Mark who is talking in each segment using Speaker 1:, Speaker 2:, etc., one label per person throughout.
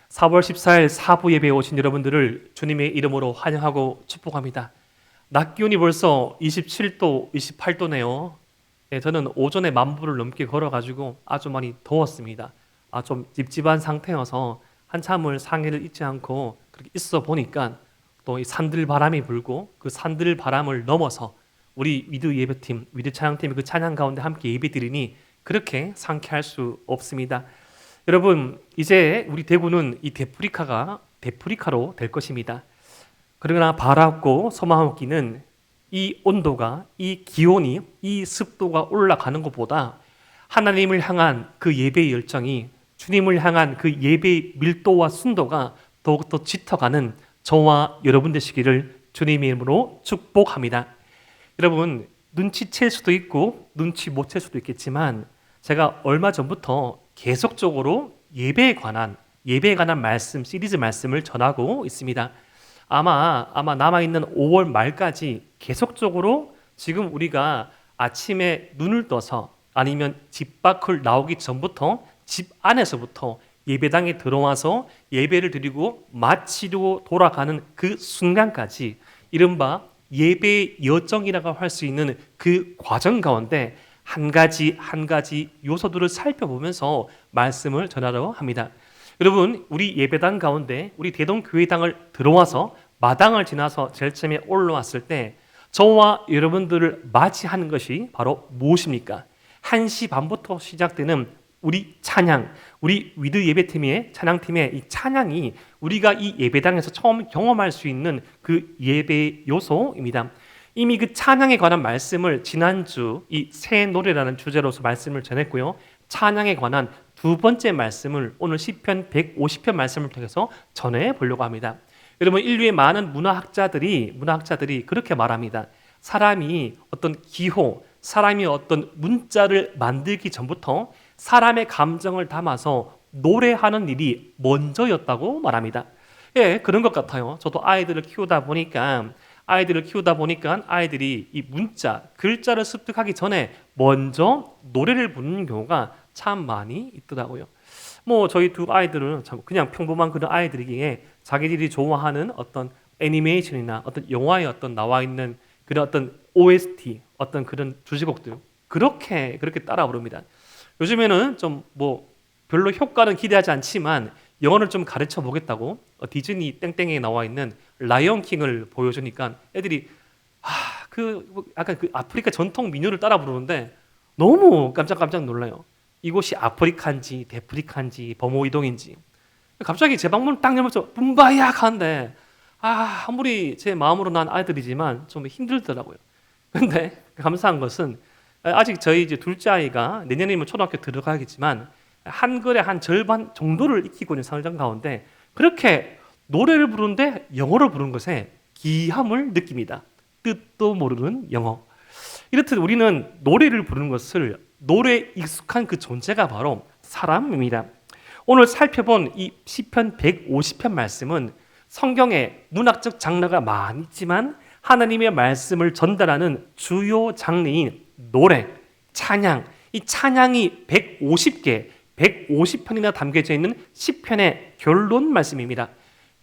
Speaker 1: 4월 14일 사부 예배에 오신 여러분들을 주님의 이름으로 환영하고 축복합니다. 낮 기온이 벌써 27도, 28도네요. 저는 오전에 10,000보를 넘게 걸어가지고 아주 많이 더웠습니다. 좀 찝찝한 상태여서 한참을 상의를 잊지 않고 그렇게 있어 보니까 또 이 산들 바람이 불고 그 산들 바람을 넘어서 우리 위드 예배팀, 위드 찬양팀이 그 찬양 가운데 함께 예배드리니 그렇게 상쾌할 수 없습니다. 여러분, 이제 우리 대구는 이 데프리카로 될 것입니다. 그러나 바랍고 소망하기는 이 온도가, 이 기온이, 이 습도가 올라가는 것보다 하나님을 향한 그 예배의 열정이, 주님을 향한 그 예배의 밀도와 순도가 더욱더 짙어가는 저와 여러분 되시기를 주님의 이름으로 축복합니다. 여러분, 눈치챌 수도 있고 눈치 못 챌 수도 있겠지만 제가 얼마 전부터 계속적으로 예배에 관한 말씀, 시리즈 말씀을 전하고 있습니다. 아마 남아있는 5월 말까지 계속적으로 지금 우리가 아침에 눈을 떠서 아니면 집 밖을 나오기 전부터 집 안에서부터 예배당에 들어와서 예배를 드리고 마치고 돌아가는 그 순간까지 이른바 예배의 여정이라고 할 수 있는 그 과정 가운데 한 가지 요소들을 살펴보면서 말씀을 전하려 합니다. 여러분, 우리 예배당 가운데 우리 대동교회당을 들어와서 마당을 지나서 제일 처음에 올라왔을 때 저와 여러분들을 맞이하는 것이 바로 무엇입니까? 1시 반부터 시작되는 우리 찬양, 우리 위드 예배팀의 찬양팀의 이 찬양이 우리가 이 예배당에서 처음 경험할 수 있는 그 예배 요소입니다. 이미 그 찬양에 관한 말씀을 지난주 이 새 노래라는 주제로서 말씀을 전했고요. 찬양에 관한 두 번째 말씀을 오늘 시편 150편 말씀을 통해서 전해 보려고 합니다. 여러분, 인류의 많은 문화학자들이 그렇게 말합니다. 사람이 어떤 기호, 사람이 어떤 문자를 만들기 전부터 사람의 감정을 담아서 노래하는 일이 먼저였다고 말합니다. 그런 것 같아요. 저도 아이들을 키우다 보니까 아이들이 이 문자, 글자를 습득하기 전에 먼저 노래를 부르는 경우가 참 많이 있더라고요. 저희 두 아이들은 참 그냥 평범한 그런 아이들이기에 자기들이 좋아하는 어떤 애니메이션이나 어떤 영화에 어떤 나와 있는 그런 어떤 OST, 어떤 그런 주제곡들 그렇게 따라 부릅니다. 요즘에는 좀 별로 효과는 기대하지 않지만 영어를 좀 가르쳐 보겠다고 디즈니 땡땡에 나와 있는 라이언 킹을 보여주니까 애들이 약간 그 아프리카 전통 민요를 따라 부르는데 너무 깜짝 놀라요. 이곳이 아프리카인지 데프리카인지 버모이동인지 갑자기 제 방문을 딱 열면서 붐바야 하는데 아무리 제 마음으로 난 아이들이지만 좀 힘들더라고요. 근데 감사한 것은 아직 저희 이제 둘째 아이가 내년이면 초등학교 들어가겠지만 한글의 한 절반 정도를 익히고 있는 상황 가운데 그렇게 노래를 부르는데 영어를 부르는 것에 기함을 느낍니다. 뜻도 모르는 영어. 이렇듯 우리는 노래를 부르는 것을 노래에 익숙한 그 존재가 바로 사람입니다. 오늘 살펴본 이 시편 150편 말씀은 성경에 문학적 장르가 많이 있지만 하나님의 말씀을 전달하는 주요 장르인 노래, 찬양, 이 찬양이 150편이나 담겨져 있는 시편의 결론 말씀입니다.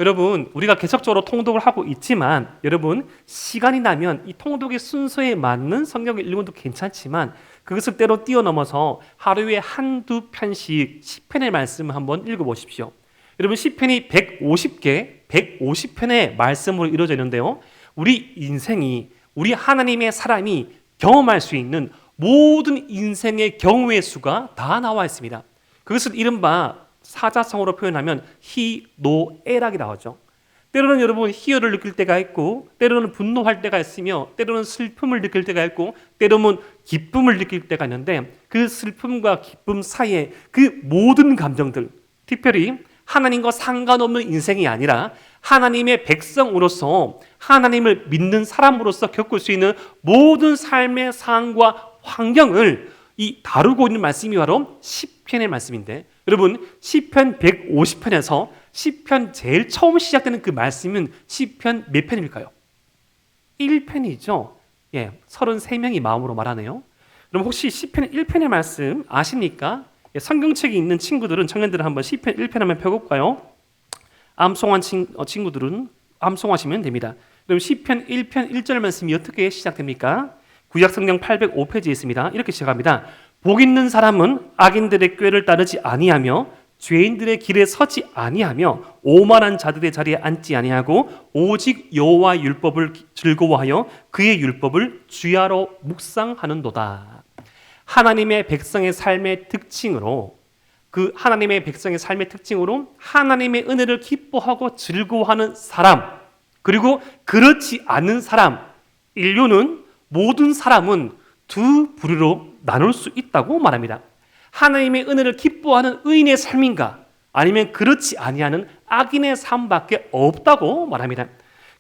Speaker 1: 여러분, 우리가 계속적으로 통독을 하고 있지만 여러분, 시간이 나면 이 통독의 순서에 맞는 성경을 읽어도 괜찮지만 그것을 때로 뛰어넘어서 하루에 한두 편씩 시편의 말씀을 한번 읽어보십시오. 여러분, 시편이 150편의 말씀으로 이루어져 있는데요, 우리 인생이, 우리 하나님의 사람이 경험할 수 있는 모든 인생의 경우의 수가 다 나와 있습니다. 그것을 이른바 사자성어로 표현하면 희노애락이 나오죠. 때로는 여러분 희열을 느낄 때가 있고 때로는 분노할 때가 있으며 때로는 슬픔을 느낄 때가 있고 때로는 기쁨을 느낄 때가 있는데 그 슬픔과 기쁨 사이에 그 모든 감정들, 특별히 하나님과 상관없는 인생이 아니라 하나님의 백성으로서 하나님을 믿는 사람으로서 겪을 수 있는 모든 삶의 상황과 환경을 다루고 있는 말씀이 바로 시편의 말씀인데, 여러분 시편 150편에서 시편 제일 처음 시작되는 그 말씀은 시편 몇 편일까요? 1편이죠. 33명이 마음으로 말하네요. 그럼 혹시 시편 1편의 말씀 아십니까? 성경책이 있는 친구들은 청년들은 한번 시편 1편 한번 펴볼까요? 친구들은 암송하시면 됩니다. 그럼 시편 1편 1절 말씀이 어떻게 시작됩니까? 구약성경 805페이지에 있습니다. 이렇게 시작합니다. 복 있는 사람은 악인들의 꾀를 따르지 아니하며 죄인들의 길에 서지 아니하며 오만한 자들의 자리에 앉지 아니하고 오직 여호와 율법을 즐거워하여 그의 율법을 주야로 묵상하는도다. 하나님의 백성의 삶의 특징으로 하나님의 은혜를 기뻐하고 즐거워하는 사람, 그리고 그렇지 않은 사람, 모든 사람은 두 부류로 나눌 수 있다고 말합니다. 하나님의 은혜를 기뻐하는 의인의 삶인가, 아니면 그렇지 아니하는 악인의 삶밖에 없다고 말합니다.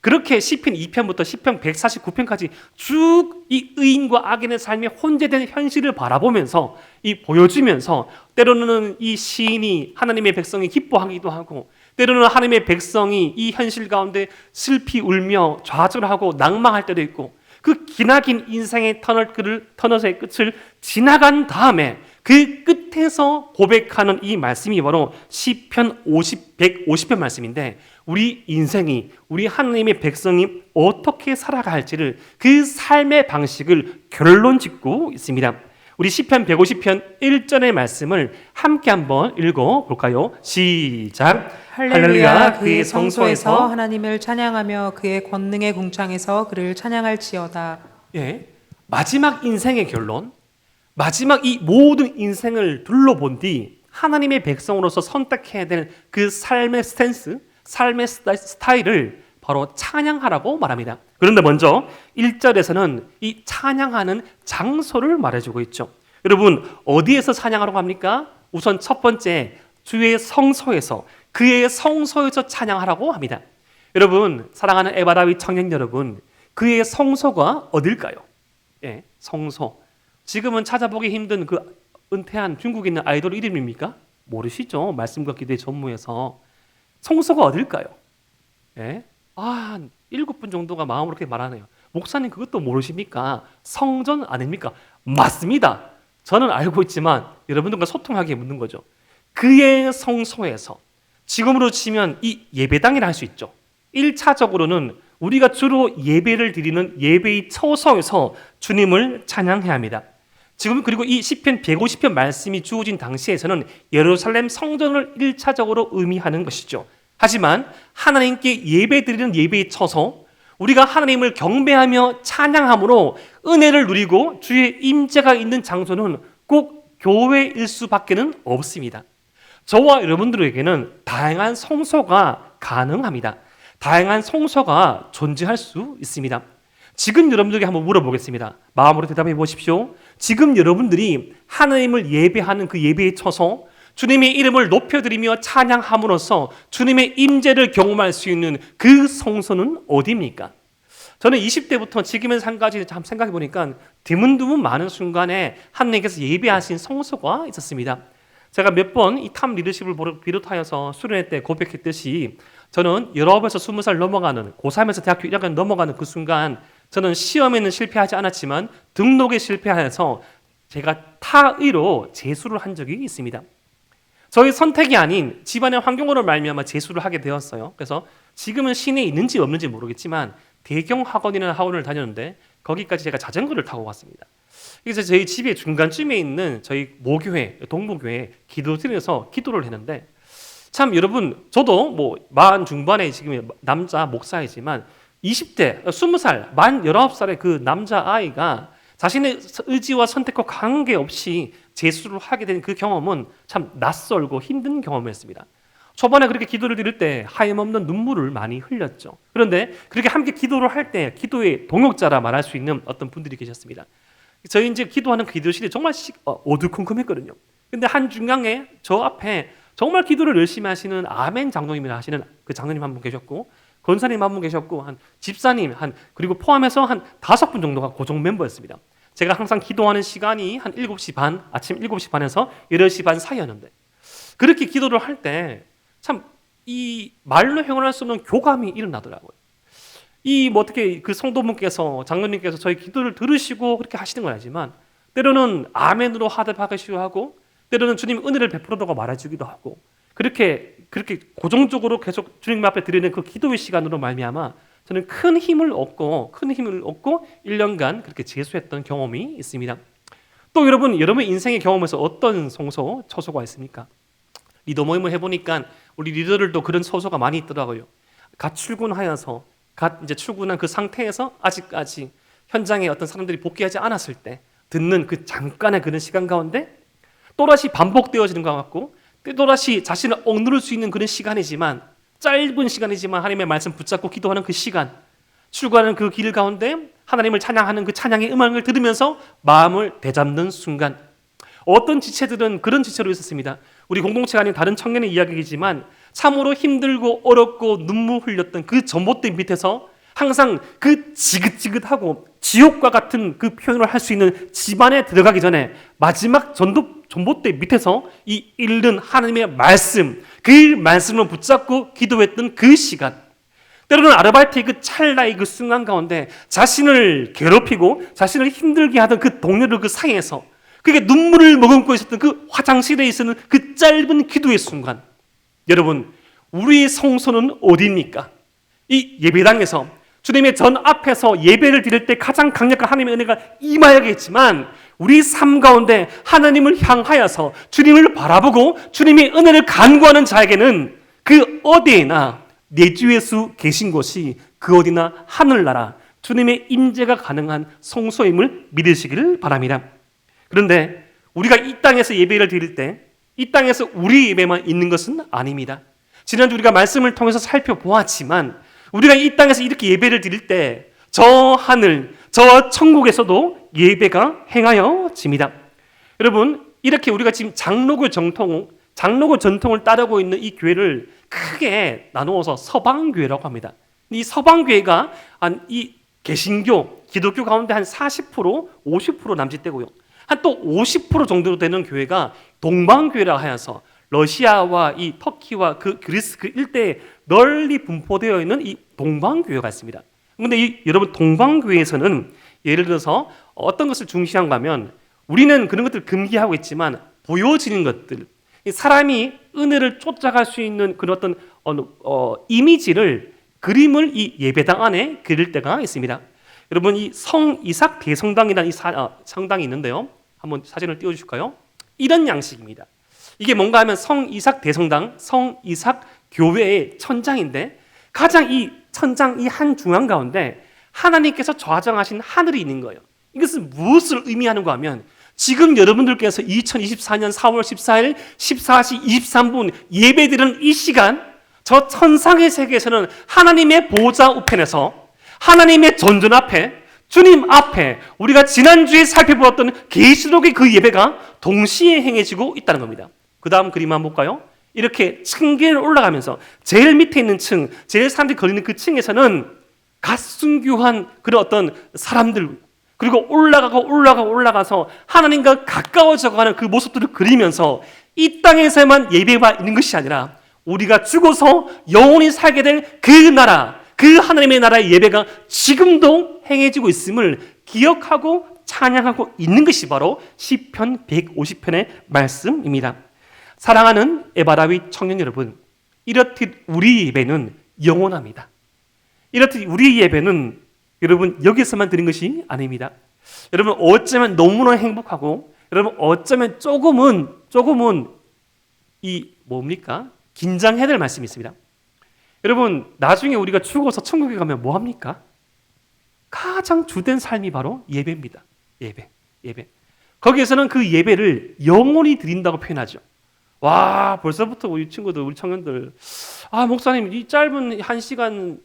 Speaker 1: 그렇게 시편 2편부터 시편 149편까지 쭉 이 의인과 악인의 삶의 혼재된 현실을 바라보면서 보여주면서 때로는 이 시인이 하나님의 백성이 기뻐하기도 하고, 때로는 하나님의 백성이 이 현실 가운데 슬피 울며 좌절하고 낭망할 때도 있고, 그 기나긴 인생의 터널의 끝을 지나간 다음에 그 끝에서 고백하는 이 말씀이 바로 시편 150편 말씀인데, 우리 인생이, 우리 하나님의 백성이 어떻게 살아갈지를, 그 삶의 방식을 결론 짓고 있습니다. 우리 시편 150편 1절의 말씀을 함께 한번 읽어볼까요? 시작.
Speaker 2: 할렐루야. 그의 성소에서 하나님을 찬양하며 그의 권능의 궁창에서 그를 찬양할지어다.
Speaker 1: 예, 마지막 인생의 결론, 마지막 이 모든 인생을 둘러본 뒤 하나님의 백성으로서 선택해야 될 그 삶의 스탠스, 삶의 스타일을 바로 찬양하라고 말합니다. 그런데 먼저 1절에서는 이 찬양하는 장소를 말해주고 있죠. 여러분, 어디에서 찬양하라고 합니까? 우선 첫 번째, 주의 성소에서, 그의 성소에서 찬양하라고 합니다. 여러분, 사랑하는 에바라위 청년 여러분, 그의 성소가 어딜까요? 예, 성소. 지금은 찾아보기 힘든 그 은퇴한 중국에 있는 아이돌 이름입니까? 모르시죠? 말씀과 기도의 전무에서. 성소가 어딜까요? 예? 한 7분 정도가 마음으로 그렇게 말하네요. 목사님 그것도 모르십니까? 성전 아닙니까? 맞습니다. 저는 알고 있지만 여러분들과 소통하기에 묻는 거죠. 그의 성소에서, 지금으로 치면 이 예배당이라 할 수 있죠. 1차적으로는 우리가 주로 예배를 드리는 예배의 처소에서 주님을 찬양해야 합니다. 지금 그리고 이 시편 150편 말씀이 주어진 당시에서는 예루살렘 성전을 1차적으로 의미하는 것이죠. 하지만 하나님께 예배드리는 예배의 처소, 우리가 하나님을 경배하며 찬양함으로 은혜를 누리고 주의 임재가 있는 장소는 꼭 교회일 수밖에는 없습니다. 저와 여러분들에게는 다양한 성소가 가능합니다. 다양한 성소가 존재할 수 있습니다. 지금 여러분들에게 한번 물어보겠습니다. 마음으로 대답해 보십시오. 지금 여러분들이 하나님을 예배하는 그 예배의 처소, 주님의 이름을 높여드리며 찬양함으로써 주님의 임재를 경험할 수 있는 그 성소는 어디입니까? 저는 20대부터 지금의 삶까지 참 생각해 보니까 드문드문 많은 순간에 하나님께서 예배하신 성소가 있었습니다. 제가 몇 번 이 탑 리더십을 비롯하여서 수련회 때 고백했듯이, 저는 19에서 20살 넘어가는, 고3에서 대학교 1학년 넘어가는 그 순간, 저는 시험에는 실패하지 않았지만 등록에 실패하여서 제가 타의로 재수를 한 적이 있습니다. 저희 선택이 아닌 집안의 환경으로 말미암아 재수를 하게 되었어요. 그래서 지금은 시내에 있는지 없는지 모르겠지만 대경 학원이라는 학원을 다녔는데 거기까지 제가 자전거를 타고 갔습니다. 그래서 저희 집의 중간쯤에 있는 저희 모교회, 동부교회 기도실에서 기도를 했는데, 참 여러분, 저도 40 중반에 지금 남자 목사이지만 20대, 20살, 만 19살의 그 남자아이가 자신의 의지와 선택과 관계없이 재수를 하게 된 그 경험은 참 낯설고 힘든 경험이었습니다. 초반에 그렇게 기도를 드릴 때 하염없는 눈물을 많이 흘렸죠. 그런데 그렇게 함께 기도를 할 때 기도의 동역자라 말할 수 있는 어떤 분들이 계셨습니다. 저희 이제 기도하는 기도실이 정말 어두컴컴했거든요. 근데 한 중간에 저 앞에 정말 기도를 열심히 하시는 아멘 장로님이라 하시는 그 장로님 한 분 계셨고, 권사님 한 분 계셨고, 집사님 그리고 포함해서 한 5분 정도가 고정 멤버였습니다. 제가 항상 기도하는 시간이 한 7시 반, 아침 7시 반에서 8시 반 사이였는데, 그렇게 기도를 할 때 참 이 말로 형언할 수 없는 교감이 일어나더라고요. 어떻게 그 성도분께서, 장로님께서 저희 기도를 들으시고 그렇게 하시는 건 아니지만, 때로는 아멘으로 하답하시기도 하고, 때로는 주님 은혜를 베풀어다가 말해주기도 하고, 그렇게 그렇게 고정적으로 계속 주님 앞에 드리는 그 기도의 시간으로 말미암아 저는 큰 힘을 얻고 1년간 그렇게 제수했던 경험이 있습니다. 또 여러분 인생의 경험에서 어떤 성소, 처소가 있습니까? 리더 모임을 해보니까 우리 리더들도 그런 처소가 많이 있더라고요. 갓 출근하여서 이제 출근한 그 상태에서 아직까지 현장에 어떤 사람들이 복귀하지 않았을 때 듣는 그 잠깐의 그런 시간 가운데 또다시 반복되어지는 것 같고 또다시 자신을 억누를 수 있는 그런 시간이지만 짧은 시간이지만 하나님의 말씀 붙잡고 기도하는 그 시간, 출근하는 그 길 가운데 하나님을 찬양하는 그 찬양의 음악을 들으면서 마음을 되잡는 순간, 어떤 지체들은 그런 지체로 있었습니다. 우리 공동체가 아닌 다른 청년의 이야기이지만 참으로 힘들고 어렵고 눈물 흘렸던 그 전봇대 밑에서 항상 그 지긋지긋하고 지옥과 같은 그 표현을 할 수 있는 집안에 들어가기 전에 마지막 전봇대 밑에서 이 읽는 하나님의 말씀, 그 말씀을 붙잡고 기도했던 그 시간, 때로는 아르바이트의 그 찰나의 그 순간 가운데 자신을 괴롭히고 자신을 힘들게 하던 그 동료들 그 사이에서 그게 눈물을 머금고 있었던 그 화장실에 있었는 그 짧은 기도의 순간, 여러분 우리의 성소는 어디입니까? 이 예배당에서 주님의 전 앞에서 예배를 드릴 때 가장 강력한 하나님의 은혜가 임하야겠지만 우리 삶 가운데 하나님을 향하여서 주님을 바라보고 주님의 은혜를 간구하는 자에게는 그 어디에나 내 주 예수 계신 곳이 그 어디나 하늘나라 주님의 임재가 가능한 성소임을 믿으시기를 바랍니다. 그런데 우리가 이 땅에서 예배를 드릴 때 이 땅에서 우리 예배만 있는 것은 아닙니다. 지난주 우리가 말씀을 통해서 살펴보았지만 우리가 이 땅에서 이렇게 예배를 드릴 때 저 하늘, 저 천국에서도 예배가 행하여집니다. 여러분, 이렇게 우리가 지금 장로교 전통을 따르고 있는 이 교회를 크게 나누어서 서방교회라고 합니다. 이 서방교회가 이 개신교, 기독교 가운데 한 40%, 50% 남짓되고요. 한 또 50% 정도 되는 교회가 동방교회라 하여서 러시아와 이 터키와 그 그리스 그 일대에 널리 분포되어 있는 이 동방교회가 있습니다. 그런데 여러분 동방교회에서는 예를 들어서 어떤 것을 중시한가 하면 우리는 그런 것들을 금기하고 있지만 보여지는 것들, 사람이 은혜를 쫓아갈 수 있는 그런 어떤 이미지를 그림을 이 예배당 안에 그릴 때가 있습니다. 여러분 이 성이삭 대성당이라는 이 성당이 있는데요. 한번 사진을 띄워주실까요? 이런 양식입니다. 이게 뭔가 하면 성이삭 대성당, 성이삭 교회의 천장인데 가장 이 천장 이 한 중앙 가운데 하나님께서 좌정하신 하늘이 있는 거예요. 이것은 무엇을 의미하는가 하면 지금 여러분들께서 2024년 4월 14일 14시 23분 예배드리는 이 시간 저 천상의 세계에서는 하나님의 보좌 우편에서 하나님의 전전 앞에 주님 앞에 우리가 지난주에 살펴보았던 계시록의 그 예배가 동시에 행해지고 있다는 겁니다. 그 다음 그림 한번 볼까요? 이렇게 층계를 올라가면서 제일 밑에 있는 층, 제일 사람들이 걸리는 그 층에서는 갓 순교한 그런 어떤 사람들 그리고 올라가서 하나님과 가까워져가는 그 모습들을 그리면서 이 땅에서만 예배가 있는 것이 아니라 우리가 죽어서 영원히 살게 될 그 나라, 그 하나님의 나라의 예배가 지금도 행해지고 있음을 기억하고 찬양하고 있는 것이 바로 시편 150편의 말씀입니다. 사랑하는 에바라위 청년 여러분, 이렇듯 우리 예배는 영원합니다. 이렇듯 우리 예배는 여러분 여기서만 드린 것이 아닙니다. 여러분 어쩌면 너무나 행복하고 여러분 어쩌면 조금은 이 뭡니까? 긴장해야 될 말씀이 있습니다. 여러분 나중에 우리가 죽어서 천국에 가면 뭐 합니까? 가장 주된 삶이 바로 예배입니다. 예배. 거기에서는 그 예배를 영원히 드린다고 표현하죠. 와, 벌써부터 우리 친구들, 우리 청년들, 목사님 이 짧은 1시간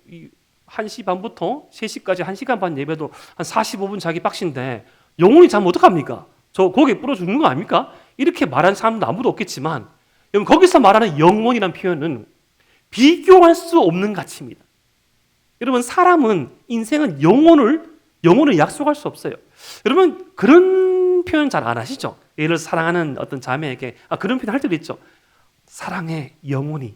Speaker 1: 1시 반부터 3시까지 1시간 반 예배도 한 45분 자기 빡신데 영원히 자면 어떡합니까? 저 거기에 불어 죽는 거 아닙니까? 이렇게 말하는 사람도 아무도 없겠지만 여러분 거기서 말하는 영원이라는 표현은 비교할 수 없는 가치입니다. 여러분 사람은 인생은 영혼을 약속할 수 없어요. 여러분 그런 표현 잘 안 하시죠? 예를 들어 사랑하는 어떤 자매에게 그런 표현 할 때도 있죠. 사랑해 영원히.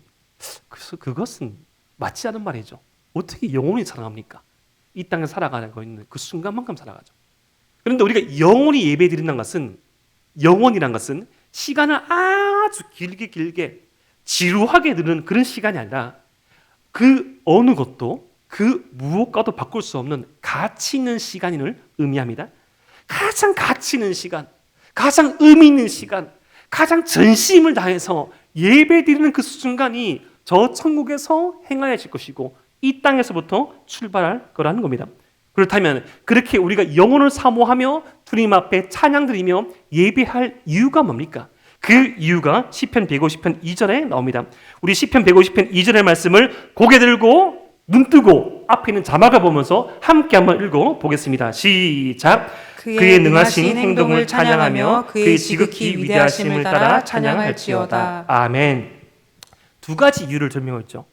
Speaker 1: 그래서 그것은 맞지 않은 말이죠. 어떻게 영원히 사랑합니까? 이 땅에 살아가고 있는 그 순간만큼 살아가죠. 그런데 우리가 영원히 예배드린다는 것은 영원이란 것은 시간을 아주 길게 지루하게 드는 그런 시간이 아니라 그 어느 것도 그 무엇과도 바꿀 수 없는 가치 있는 시간을 의미합니다. 가장 가치 있는 시간, 가장 의미 있는 시간, 가장 전심을 다해서 예배드리는 그 순간이 저 천국에서 행하여질 것이고 이 땅에서부터 출발할 거라는 겁니다. 그렇다면 그렇게 우리가 영혼을 사모하며 주님 앞에 찬양드리며 예배할 이유가 뭡니까? 그 이유가 시편 150편 2절에 나옵니다. 우리 시편 150편 2절의 말씀을 고개 들고 눈 뜨고 앞에 있는 자막을 보면서 함께 한번 읽어보겠습니다. 시작. 그의 능하신 행동을 찬양하며 그의 지극히 위대하심을 따라 찬양할지어다. 아멘. 두 가지 이유를 설명했죠.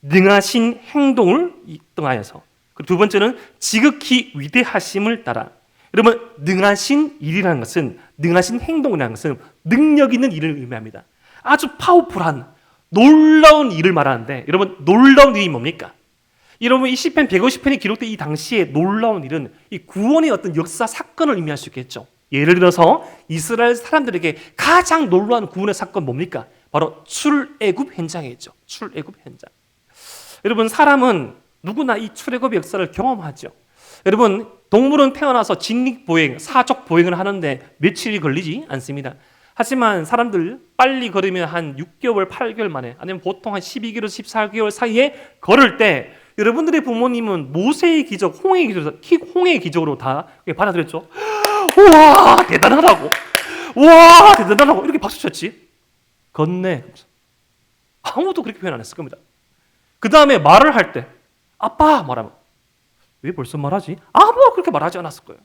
Speaker 1: 능하신 행동을 등하여서, 그리고 두 번째는 지극히 위대하심을 따라. 여러분, 능하신 일이라는 것은, 능하신 행동이라는 것은 능력 있는 일을 의미합니다. 아주 파워풀한 놀라운 일을 말하는데, 여러분, 놀라운 일이 뭡니까? 여러분, 이 시편 150편이 기록된 이 당시에 놀라운 일은 이 구원의 어떤 역사 사건을 의미할 수 있겠죠. 예를 들어서 이스라엘 사람들에게 가장 놀라운 구원의 사건 뭡니까? 바로 출애굽 현장이죠. 출애굽 현장. 여러분, 사람은 누구나 이 출애굽의 역사를 경험하죠. 여러분, 동물은 태어나서 직립보행, 사족보행을 하는데 며칠이 걸리지 않습니다. 하지만 사람들 빨리 걸으면 한 6개월, 8개월 만에, 아니면 보통 한 12개월, 14개월 사이에 걸을 때 여러분들의 부모님은 모세의 기적, 홍해의 기적으로 다 받아들였죠. 우와, 대단하다고. 우와, 대단하다고. 이렇게 박수 쳤지. 걷네. 아무도 그렇게 표현 안 했을 겁니다. 그 다음에 말을 할 때, 아빠 말하면, 왜 벌써 말하지? 아무도 그렇게 말하지 않았을 거예요.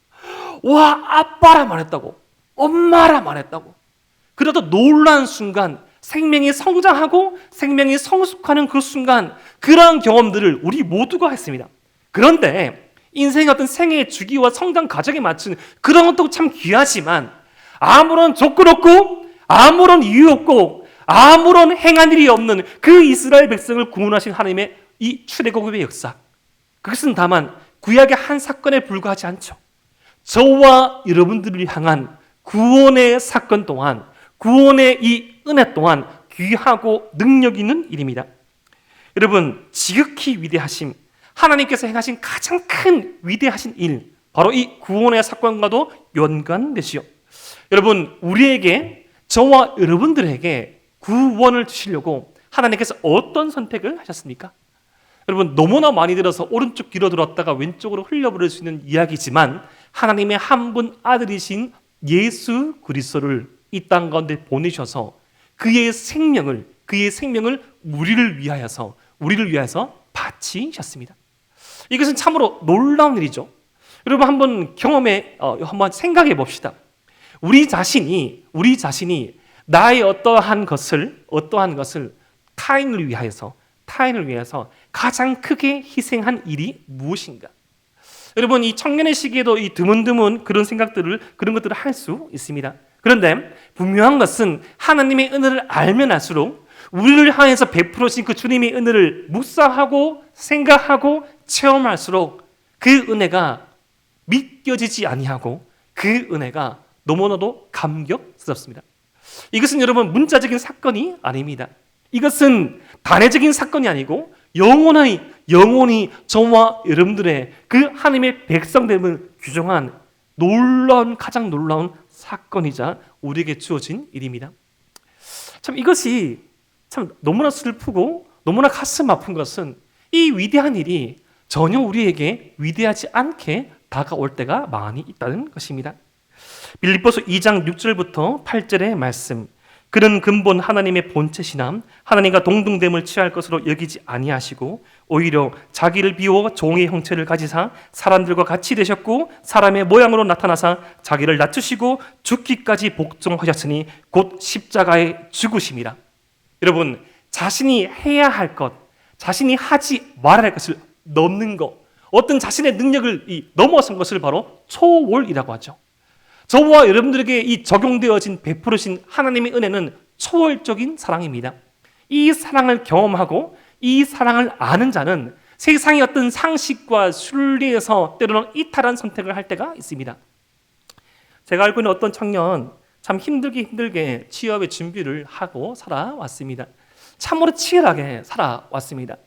Speaker 1: 와, 아빠라 말했다고. 엄마라 말했다고. 그러다 놀란 순간, 생명이 성장하고 생명이 성숙하는 그 순간, 그러한 경험들을 우리 모두가 했습니다. 그런데 인생의 어떤 생애의 주기와 성장 과정에 맞춘 그런 것도 참 귀하지만 아무런 조건 없고 아무런 이유 없고 아무런 행한 일이 없는 그 이스라엘 백성을 구원하신 하나님의 이 출애굽의 역사, 그것은 다만 구약의 한 사건에 불과하지 않죠. 저와 여러분들을 향한 구원의 사건 동안, 구원의 이 은혜 또한 귀하고 능력 있는 일입니다. 여러분, 지극히 위대하심, 하나님께서 행하신 가장 큰 위대하신 일, 바로 이 구원의 사건과도 연관되시오. 여러분, 우리에게, 저와 여러분들에게 구원을 주시려고 하나님께서 어떤 선택을 하셨습니까? 여러분, 너무나 많이 들어서 오른쪽 귀로 들었다가 왼쪽으로 흘려버릴 수 있는 이야기지만 하나님의 한 분 아들이신 예수 그리스도를 이 땅 가운데 보내셔서 그의 생명을 우리를 위하여서 바치셨습니다. 이것은 참으로 놀라운 일이죠. 여러분, 한번 한번 생각해 봅시다. 우리 자신이 나의 어떠한 것을 타인을 위하여서 가장 크게 희생한 일이 무엇인가? 여러분, 이 청년의 시기에도 이 드문드문 그런 것들을 할 수 있습니다. 그런데 분명한 것은 하나님의 은혜를 알면 알수록 우리를 향해서 베풀어진 그 주님의 은혜를 묵상하고 생각하고 체험할수록 그 은혜가 믿겨지지 아니하고 그 은혜가 너무나도 감격스럽습니다. 이것은 여러분 문자적인 사건이 아닙니다. 이것은 단회적인 사건이 아니고 영원히 저와 여러분들의 그 하나님의 백성됨을 규정한 가장 놀라운 사건이자 우리에게 주어진 일입니다. 참 이것이 참 너무나 슬프고 너무나 가슴 아픈 것은 이 위대한 일이 전혀 우리에게 위대하지 않게 다가올 때가 많이 있다는 것입니다. 빌립보서 2장 6절부터 8절의 말씀. 그는 근본 하나님의 본체시나 하나님과 동등됨을 취할 것으로 여기지 아니하시고 오히려 자기를 비워 종의 형체를 가지사 사람들과 같이 되셨고 사람의 모양으로 나타나사 자기를 낮추시고 죽기까지 복종하셨으니 곧 십자가에 죽으심이라. 여러분, 자신이 해야 할 것, 자신이 하지 말아야 할 것을 넘는 것, 어떤 자신의 능력을 넘어선 것을 바로 초월이라고 하죠. 저와 여러분들에게 이 적용되어진 베풀으신 하나님의 은혜는 초월적인 사랑입니다. 이 사랑을 경험하고 이 사랑을 아는 자는 세상의 어떤 상식과 순리에서 때로는 이탈한 선택을 할 때가 있습니다. 제가 알고 있는 어떤 청년, 참 힘들게 취업의 준비를 하고 살아왔습니다. 참으로 치열하게 살아왔습니다.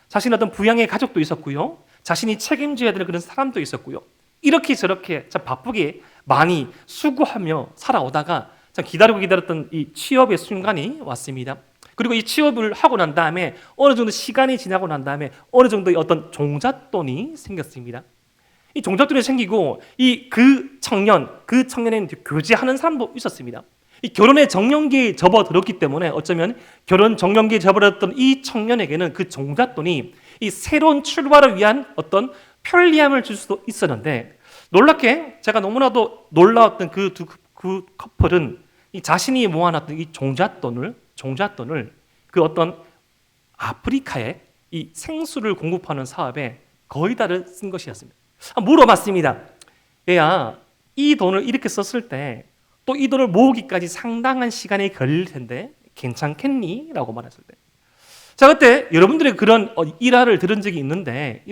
Speaker 1: 자신의 어떤 부양의 가족도 있었고요. 자신이 책임져야 되는 그런 사람도 있었고요. 이렇게 저렇게 참 바쁘게 많이 수고하며 살아오다가 참 기다리고 기다렸던 이 취업의 순간이 왔습니다. 그리고 이 취업을 하고 난 다음에 어느 정도 시간이 지나고 난 다음에 어느 정도의 어떤 종잣돈이 생겼습니다. 이 종잣돈이 생기고 그 청년에는 교제하는 사람도 있었습니다. 이 결혼의 정년기에 접어들었기 때문에 어쩌면 결혼 정년기에 접어들었던 이 청년에게는 그 종잣돈이 이 새로운 출발을 위한 어떤 편리함을 줄 수도 있었는데, 놀랍게 제가 너무나도 놀라웠던 그 커플은 이 자신이 모아놨던 이 종잣돈을 그 어떤 아프리카에 이 생수를 공급하는 사업에 거의 다를 쓴 것이었습니다. 물어봤습니다. 얘야, 이 돈을 이렇게 썼을 때 또 이 돈을 모으기까지 상당한 시간이 걸릴 텐데 괜찮겠니? 라고 말했을 때, 자, 그때 여러분들의 그런 일화를 들은 적이 있는데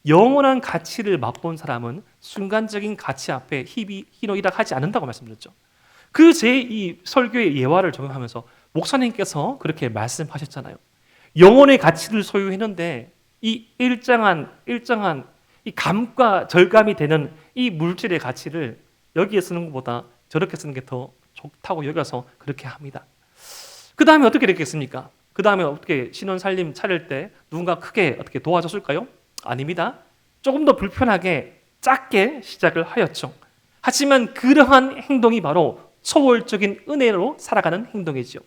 Speaker 1: 영원한 가치를 맛본 사람은 순간적인 가치 앞에 희노애락하지 않는다고 말씀드렸죠. 그 제 이 설교의 예화를 적용하면서 목사님께서 그렇게 말씀하셨잖아요. 영혼의 가치를 소유했는데 이 일정한 이 감과 절감이 되는 이 물질의 가치를 여기에 쓰는 것보다 저렇게 쓰는 게 더 좋다고 여겨서 그렇게 합니다. 그 다음에 어떻게 됐겠습니까? 그 다음에 어떻게 신혼살림 차릴 때 누군가 크게 어떻게 도와줬을까요? 아닙니다. 조금 더 불편하게 작게 시작을 하였죠. 하지만 그러한 행동이 바로 초월적인 은혜로 살아가는 행동이죠.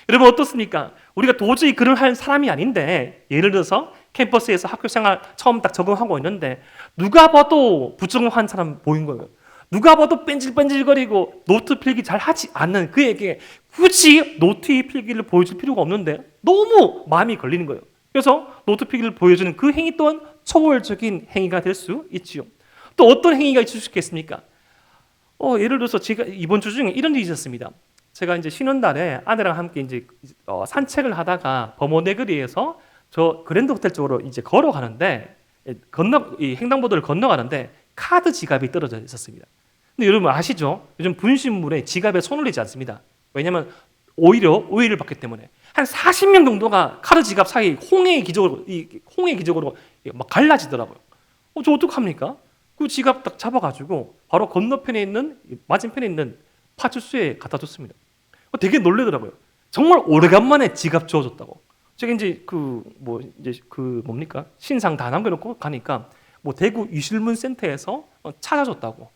Speaker 1: 여러분 어떻습니까? 우리가 도저히 그런 할 사람이 아닌데, 예를 들어서 캠퍼스에서 학교생활 처음 딱 적응하고 있는데 누가 봐도 부정한 사람 보인 거예요. 누가 봐도 뺀질뺀질거리고 노트 필기 잘 하지 않는 그에게 굳이 노트 필기를 보여줄 필요가 없는데 너무 마음이 걸리는 거예요. 그래서 노트 필기를 보여주는 그 행위 또한 초월적인 행위가 될 수 있지요. 또 어떤 행위가 있을 수 있겠습니까? 예를 들어서 제가 이번 주 중에 이런 일이 있었습니다. 제가 이제 쉬는 날에 아내랑 함께 이제 산책을 하다가 범어네거리에서 저 그랜드 호텔 쪽으로 이제 걸어가는데 이 횡단보도를 건너가는데 카드 지갑이 떨어져 있었습니다. 근데 여러분 아시죠? 요즘 분신물에 지갑에 손 올리지 않습니다. 왜냐하면 오히려 오해를 받기 때문에 한 40명 정도가 카드 지갑 사이 홍해 기적으로 막 갈라지더라고요. 저 어떡합니까? 그 지갑 딱 잡아가지고 바로 건너편에 있는 맞은편에 있는 파출소에 갖다 줬습니다. 되게 놀래더라고요. 정말 오래간만에 지갑 주워줬다고. 제가 이제 신상 다 남겨놓고 가니까 대구 유실문 센터에서 찾았다고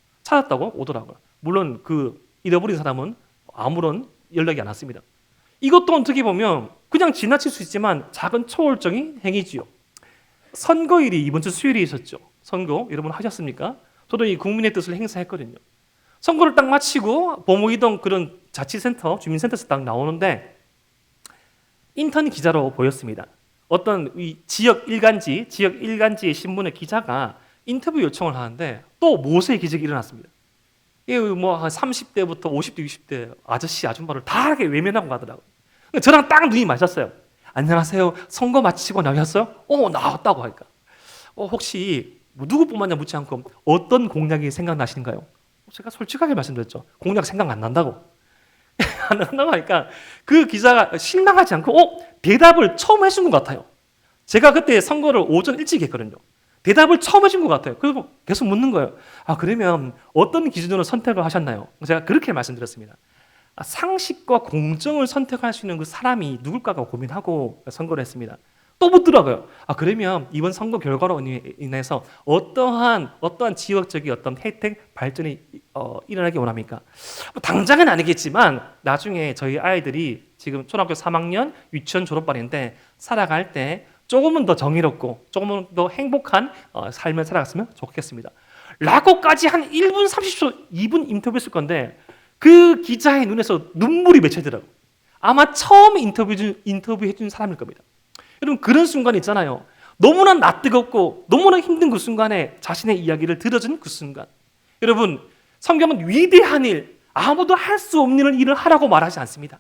Speaker 1: 오더라고요. 물론 그 잃어버린 사람은 아무런 연락이 안 왔습니다. 이것도 어떻게 보면 그냥 지나칠 수 있지만 작은 초월적인 행위지요. 선거일이 이번 주 수요일에 있었죠. 선거 여러분 하셨습니까? 저도 이 국민의 뜻을 행사했거든요. 선거를 딱 마치고 범우이동 그런 자치센터, 주민센터에서 딱 나오는데 인턴 기자로 보였습니다. 어떤 이 지역 일간지의 신문의 기자가 인터뷰 요청을 하는데 또 모세의 기적이 일어났습니다. 한 30대부터 50대, 60대 아저씨, 아줌마를 다 이렇게 외면하고 가더라고요. 저랑 딱 눈이 맞았어요. 안녕하세요. 선거 마치고 나오셨어요? 나왔다고 하니까. 혹시 누구 뽑았냐 묻지 않고 어떤 공약이 생각나시는가요? 제가 솔직하게 말씀드렸죠. 공약 생각 안 난다고. 안 난다고 하니까 그 기자가 실망하지 않고 대답을 처음 해준 것 같아요. 제가 그때 선거를 오전 일찍 했거든요. 대답을 처음 해준 것 같아요. 그리고 계속 묻는 거예요. 그러면 어떤 기준으로 선택을 하셨나요? 제가 그렇게 말씀드렸습니다. 상식과 공정을 선택할 수 있는 그 사람이 누굴까가 고민하고 선거를 했습니다. 또 묻더라고요. 그러면 이번 선거 결과로 인해서 어떠한 지역적인 어떤 혜택 발전이 일어나기 원합니까? 당장은 아니겠지만 나중에 저희 아이들이 지금 초등학교 3학년 유치원 졸업반인데 살아갈 때 조금은 더 정의롭고 조금은 더 행복한 삶을 살아갔으면 좋겠습니다. 라고까지 한 1분 30초, 2분 인터뷰했을 건데 그 기자의 눈에서 눈물이 맺히더라고요. 아마 처음 인터뷰해준 사람일 겁니다. 여러분 그런 순간 있잖아요. 너무나 낯뜨겁고 너무나 힘든 그 순간에 자신의 이야기를 들어준 그 순간. 여러분 성경은 위대한 일, 아무도 할 수 없는 일을 하라고 말하지 않습니다.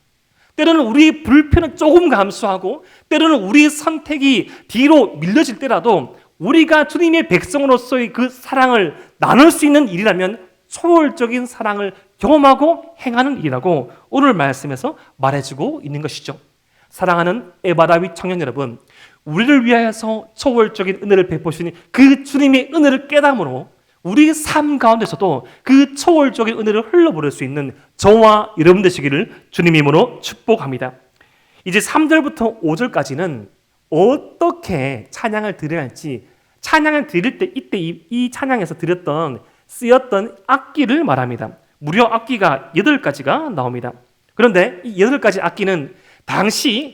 Speaker 1: 때로는 우리의 불편은 조금 감수하고 때로는 우리의 선택이 뒤로 밀려질 때라도 우리가 주님의 백성으로서의 그 사랑을 나눌 수 있는 일이라면 초월적인 사랑을 경험하고 행하는 일이라고 오늘 말씀에서 말해주고 있는 것이죠. 사랑하는 에바라위 청년 여러분, 우리를 위하여서 초월적인 은혜를 베푸시는 그 주님의 은혜를 깨닫음으로 우리 삶 가운데서도 그 초월적인 은혜를 흘러보낼 수 있는 저와 여러분 되시기를 주님의 이름으로 축복합니다. 이제 3절부터 5절까지는 어떻게 찬양을 드려야 할지, 찬양을 드릴 때 이때 이 찬양에서 드렸던 쓰였던 악기를 말합니다. 무려 악기가 8가지가 나옵니다. 그런데 이 8가지 악기는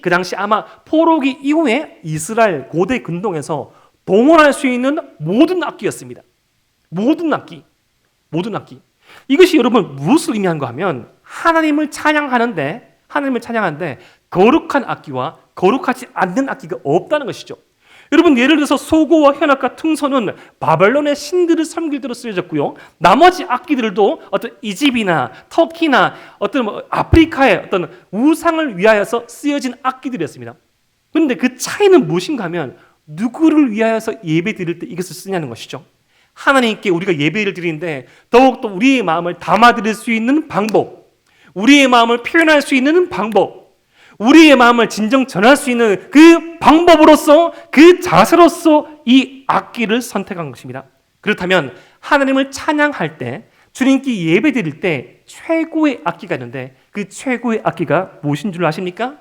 Speaker 1: 그 당시 아마 포로기 이후에 이스라엘 고대 근동에서 동원할 수 있는 모든 악기였습니다. 모든 악기. 이것이 여러분 무엇을 의미하는가 하면 하나님을 찬양하는데 거룩한 악기와 거룩하지 않는 악기가 없다는 것이죠. 여러분, 예를 들어서 소고와 현악과 퉁소는 바벨론의 신들을 섬길 때로 쓰여졌고요. 나머지 악기들도 어떤 이집이나 터키나 어떤 아프리카의 어떤 우상을 위하여서 쓰여진 악기들이었습니다. 그런데 그 차이는 무엇인가 하면 누구를 위하여서 예배 드릴 때 이것을 쓰냐는 것이죠. 하나님께 우리가 예배를 드리는데 더욱더 우리의 마음을 담아드릴 수 있는 방법, 우리의 마음을 표현할 수 있는 방법, 우리의 마음을 진정 전할 수 있는 그 방법으로서, 그 자세로서 이 악기를 선택한 것입니다. 그렇다면 하나님을 찬양할 때, 주님께 예배 드릴 때 최고의 악기가 있는데 그 최고의 악기가 무엇인 줄 아십니까?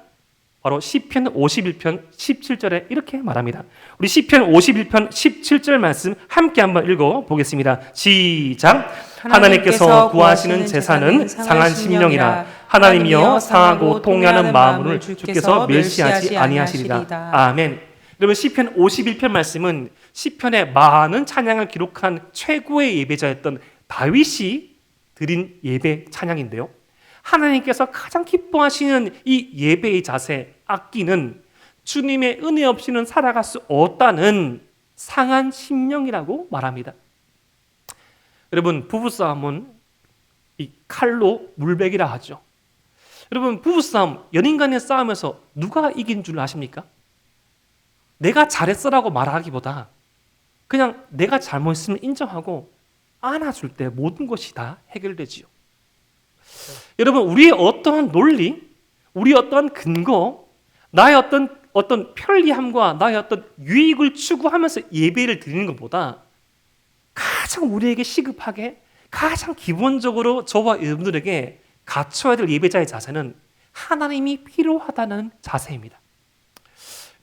Speaker 1: 바로 시편 51편 17절에 이렇게 말합니다. 우리 시편 51편 17절 말씀 함께 한번 읽어보겠습니다. 시작! 하나님께서 구하시는 제사는 상한 심령이라. 하나님이여 상하고 통회하는 마음을 주께서 멸시하지 아니하시리라. 아멘. 여러분, 시편 51편 말씀은 시편의 많은 찬양을 기록한 최고의 예배자였던 다윗이 드린 예배 찬양인데요. 하나님께서 가장 기뻐하시는 이 예배의 자세, 악기는 주님의 은혜 없이는 살아갈 수 없다는 상한 심령이라고 말합니다. 여러분, 부부싸움은 이 칼로 물베기라 하죠. 여러분, 부부싸움, 연인 간의 싸움에서 누가 이긴 줄 아십니까? 내가 잘했어라고 말하기보다 그냥 내가 잘못했으면 인정하고 안아줄 때 모든 것이 다 해결되지요. 여러분, 우리의 어떠한 논리, 우리의 어떠한 근거, 나의 어떤 편리함과 나의 어떤 유익을 추구하면서 예배를 드리는 것보다 가장 우리에게 시급하게, 가장 기본적으로 저와 여러분들에게 갖춰야 될 예배자의 자세는 하나님이 필요하다는 자세입니다.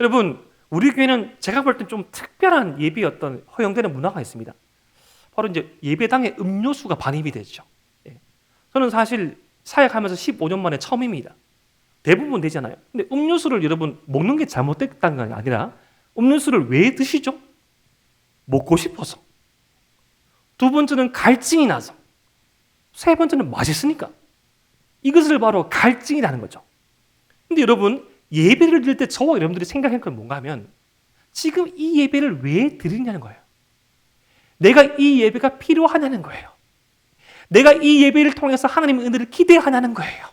Speaker 1: 여러분, 우리 교회는 제가 볼 때 좀 특별한 예배의 어떤 허용되는 문화가 있습니다. 바로 이제 예배당에 음료수가 반입이 되죠. 저는 사실 사역하면서 15년 만에 처음입니다. 대부분 되잖아요. 근데 음료수를 여러분 먹는 게 잘못됐다는 게 아니라 음료수를 왜 드시죠? 먹고 싶어서. 두 번째는 갈증이 나서. 세 번째는 맛있으니까. 이것을 바로 갈증이라는 거죠. 근데 여러분, 예배를 드릴 때 저와 여러분들이 생각할 건 뭔가 하면 지금 이 예배를 왜 드리냐는 거예요. 내가 이 예배가 필요하냐는 거예요. 내가 이 예배를 통해서 하나님의 은혜를 기대하냐는 거예요.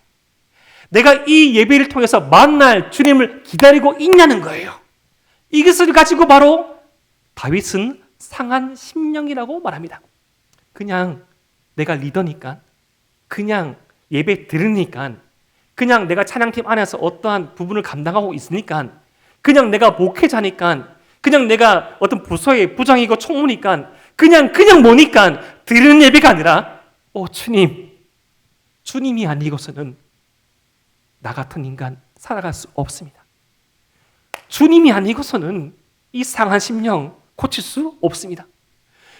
Speaker 1: 내가 이 예배를 통해서 만날 주님을 기다리고 있냐는 거예요. 이것을 가지고 바로 다윗은 상한 심령이라고 말합니다. 그냥 내가 리더니까, 그냥 예배 들으니까, 그냥 내가 찬양팀 안에서 어떠한 부분을 감당하고 있으니까, 그냥 내가 목회자니까, 그냥 내가 어떤 부서의 부장이고 총무니까, 그냥 뭐니까 드리는 예배가 아니라 주님이 아니고서는 나 같은 인간 살아갈 수 없습니다. 주님이 아니고서는 이 상한 심령 고칠 수 없습니다.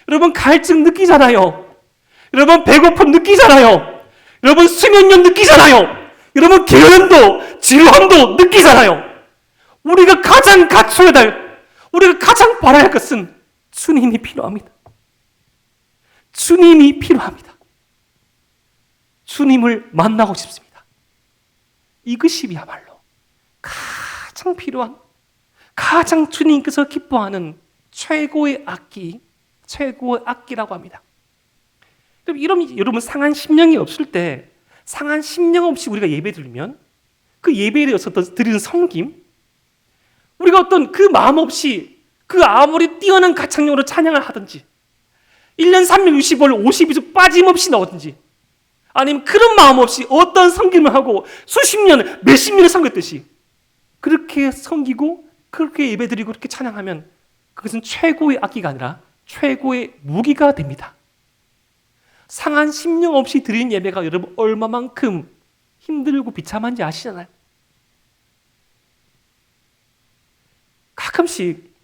Speaker 1: 여러분, 갈증 느끼잖아요. 여러분, 배고픔 느끼잖아요. 여러분, 수면염 느끼잖아요. 여러분, 게으름도 지루함도 느끼잖아요. 우리가 가장 갖춰야 될, 우리가 가장 바라야 할 것은 주님이 필요합니다. 주님이 필요합니다. 주님을 만나고 싶습니다. 이것이야말로 가장 필요한, 가장 주님께서 기뻐하는 최고의 악기라고 합니다. 여러분, 상한 심령이 없을 때, 상한 심령 없이 우리가 예배 드리면 그 예배에 대해서 드리는 섬김, 우리가 어떤 그 마음 없이 그 아무리 뛰어난 가창력으로 찬양을 하든지 1년 365일 52주 빠짐없이 나오든지, 아니면 그런 마음 없이 어떤 섬김을 하고 수십 년, 몇십 년을 섬겼듯이 그렇게 섬기고 그렇게 예배드리고 그렇게 찬양하면 그것은 최고의 악기가 아니라 최고의 무기가 됩니다. 상한 심령 없이 드리는 예배가 여러분 얼마만큼 힘들고 비참한지 아시잖아요. 가끔씩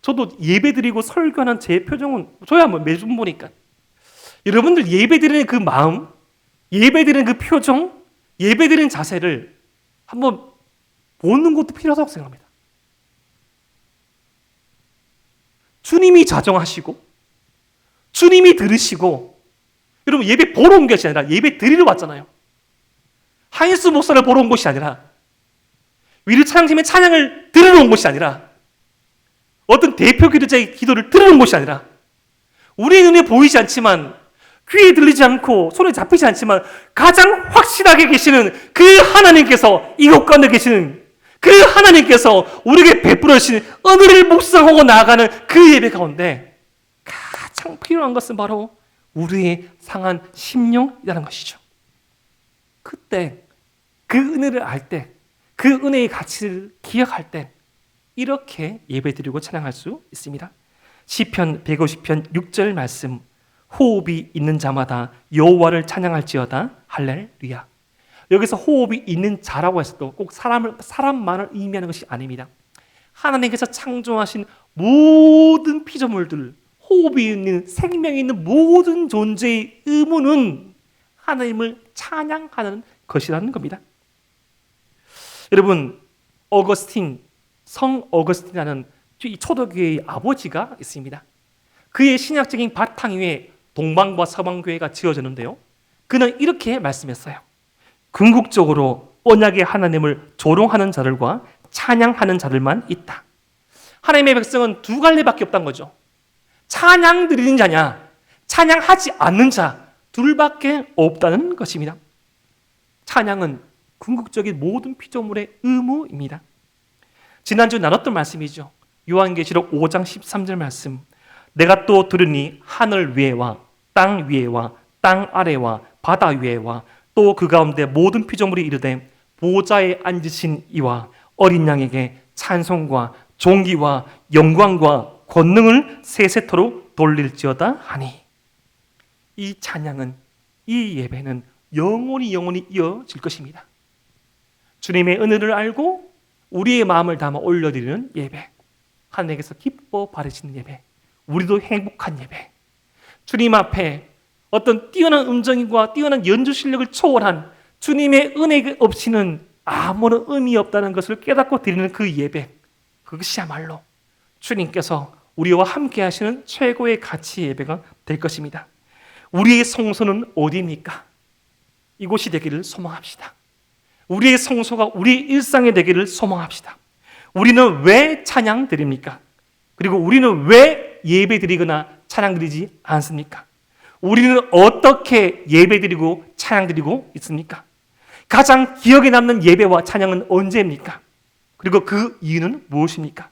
Speaker 1: 저도 예배드리고 설교하는 제 표정은 저야 뭐 매주 보니까 여러분들 예배드리는 그 마음, 예배드리는 그 표정, 예배드리는 자세를 한번 보는 것도 필요하다고 생각합니다. 주님이 자정하시고 주님이 들으시고 여러분 예배 보러 온 것이 아니라 예배 드리러 왔잖아요. 하인수 목사를 보러 온 것이 아니라 위르 찬양팀의 찬양을 들으러 온 것이 아니라 어떤 대표 기도자의 기도를 들으러 온 것이 아니라 우리의 눈에 보이지 않지만 귀에 들리지 않고 손에 잡히지 않지만 가장 확실하게 계시는 그 하나님께서 이곳 가운데 계시는 그 하나님께서 우리에게 베풀어 주신 은혜를 묵상하고 나아가는 그 예배 가운데 가장 필요한 것은 바로 우리의 상한 심령이라는 것이죠. 그때 그 은혜를 알 때, 그 은혜의 가치를 기억할 때 이렇게 예배드리고 찬양할 수 있습니다. 시편 150편 6절 말씀, 호흡이 있는 자마다 여호와를 찬양할지어다 할렐루야. 여기서 호흡이 있는 자라고 해서 또 꼭 사람만을 의미하는 것이 아닙니다. 하나님께서 창조하신 모든 피조물들, 호흡이 있는 생명이 있는 모든 존재의 의무는 하나님을 찬양하는 것이라는 겁니다. 여러분, 성 어거스틴이라는 이 초대교회의 아버지가 있습니다. 그의 신학적인 바탕 위에 동방과 서방교회가 지어졌는데요. 그는 이렇게 말씀했어요. 궁극적으로 언약의 하나님을 조롱하는 자들과 찬양하는 자들만 있다. 하나님의 백성은 두 갈래밖에 없다는 거죠. 찬양 드리는 자냐, 찬양하지 않는 자 둘밖에 없다는 것입니다. 찬양은 궁극적인 모든 피조물의 의무입니다. 지난주 나눴던 말씀이죠. 요한계시록 5장 13절 말씀. 내가 또 들으니 하늘 위에와 땅 위에와 땅 아래와 바다 위에와 또 그 가운데 모든 피조물이 이르되 보좌에 앉으신 이와 어린 양에게 찬송과 존귀와 영광과 권능을 세세토록 돌릴지어다 하니. 이 찬양은, 이 예배는 영원히 이어질 것입니다. 주님의 은혜를 알고 우리의 마음을 담아 올려드리는 예배, 하나님께서 기뻐 바라시는 예배, 우리도 행복한 예배, 주님 앞에 어떤 뛰어난 음정과 뛰어난 연주 실력을 초월한 주님의 은혜 없이는 아무런 의미 없다는 것을 깨닫고 드리는 그 예배, 그것이야말로 주님께서 우리와 함께 하시는 최고의 가치 예배가 될 것입니다. 우리의 성소는 어디입니까? 이곳이 되기를 소망합시다. 우리의 성소가 우리 일상이 되기를 소망합시다. 우리는 왜 찬양 드립니까? 그리고 우리는 왜 예배 드리거나 찬양 드리지 않습니까? 우리는 어떻게 예배 드리고 찬양 드리고 있습니까? 가장 기억에 남는 예배와 찬양은 언제입니까? 그리고 그 이유는 무엇입니까?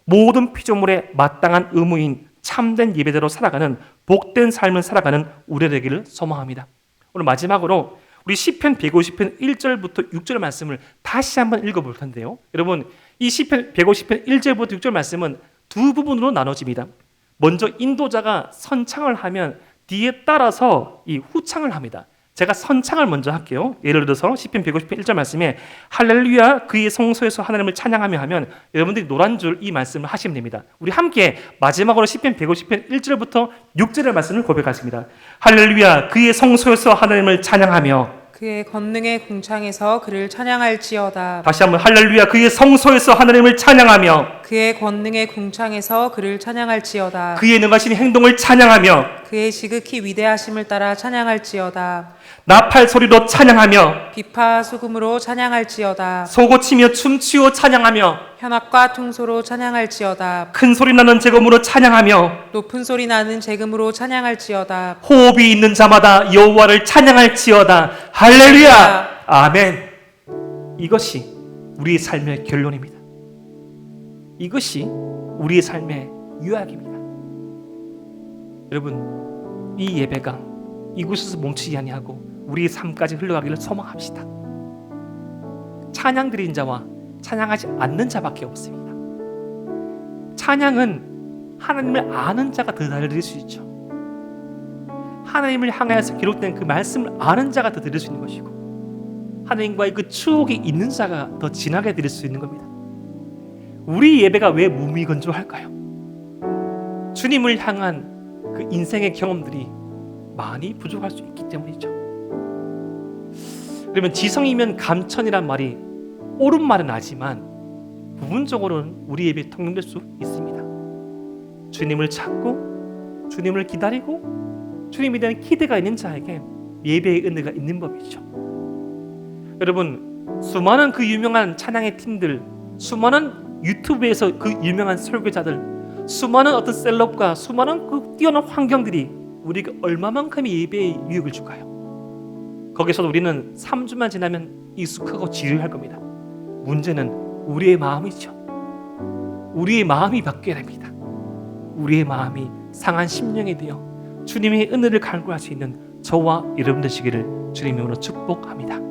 Speaker 1: 모든 피조물의 마땅한 의무인 참된 예배대로 살아가는 복된 삶을 살아가는 우리 되기를 소망합니다. 오늘 마지막으로 우리 시편 150편 1절부터 6절 말씀을 다시 한번 읽어볼 텐데요. 여러분, 이 시편 150편 1절부터 6절 말씀은 두 부분으로 나눠집니다. 먼저 인도자가 선창을 하면 뒤에 따라서 이 후창을 합니다. 제가 선창을 먼저 할게요. 예를 들어서 시편 150편 1절 말씀에 할렐루야 그의 성소에서 하나님을 찬양하며 하면 여러분들이 노란 줄 이 말씀을 하시면 됩니다. 우리 함께 마지막으로 시편 150편 1절부터 6절의 말씀을 고백하십니다. 할렐루야 그의 성소에서 하나님을 찬양하며
Speaker 2: 그의 권능의 궁창에서 그를 찬양할지어다.
Speaker 1: 다시 한번 할렐루야 그의 성소에서 하나님을 찬양하며
Speaker 2: 그의 권능의 궁창에서 그를 찬양할지어다.
Speaker 1: 그의 능하신 행동을 찬양하며
Speaker 2: 그의 지극히 위대하심을 따라 찬양할지어다.
Speaker 1: 나팔 소리로 찬양하며
Speaker 2: 비파 수금으로 찬양할지어다.
Speaker 1: 소고치며 춤추어 찬양하며
Speaker 2: 현악과 퉁소로 찬양할지어다.
Speaker 1: 큰 소리 나는 제금으로 찬양하며
Speaker 2: 높은 소리 나는 제금으로 찬양할지어다.
Speaker 1: 호흡이 있는 자마다 여호와를 찬양할지어다. 할렐루야. 아멘. 이것이 우리의 삶의 결론입니다. 이것이 우리의 삶의 유학입니다. 여러분, 이 예배가 이곳에서 멈추지 아니하고 우리의 삶까지 흘러가기를 소망합시다. 찬양 드린 자와 찬양하지 않는 자밖에 없습니다. 찬양은 하나님을 아는 자가 더 잘 드릴 수 있죠. 하나님을 향하여서 기록된 그 말씀을 아는 자가 더 드릴 수 있는 것이고, 하나님과의 그 추억이 있는 자가 더 진하게 드릴 수 있는 겁니다. 우리 예배가 왜 무미건조할까요? 주님을 향한 그 인생의 경험들이 많이 부족할 수 있기 때문이죠. 그러면 지성이면 감천이란 말이 옳은 말은 아니지만 부분적으로는 우리 예배에 통용될 수 있습니다. 주님을 찾고 주님을 기다리고 주님에 대한 기대가 있는 자에게 예배의 은혜가 있는 법이죠. 여러분, 수많은 그 유명한 찬양의 팀들, 수많은 유튜브에서 그 유명한 설교자들, 수많은 어떤 셀럽과 수많은 그 뛰어난 환경들이 우리가 얼마만큼의 예배의 유익을 줄까요? 거기서도 우리는 3주만 지나면 익숙하고 지루할 겁니다. 문제는 우리의 마음이죠. 우리의 마음이 바뀌어야 됩니다. 우리의 마음이 상한 심령이 되어 주님의 은혜를 간구할 수 있는 저와 여러분 되시기를 주님의 이름으로 축복합니다.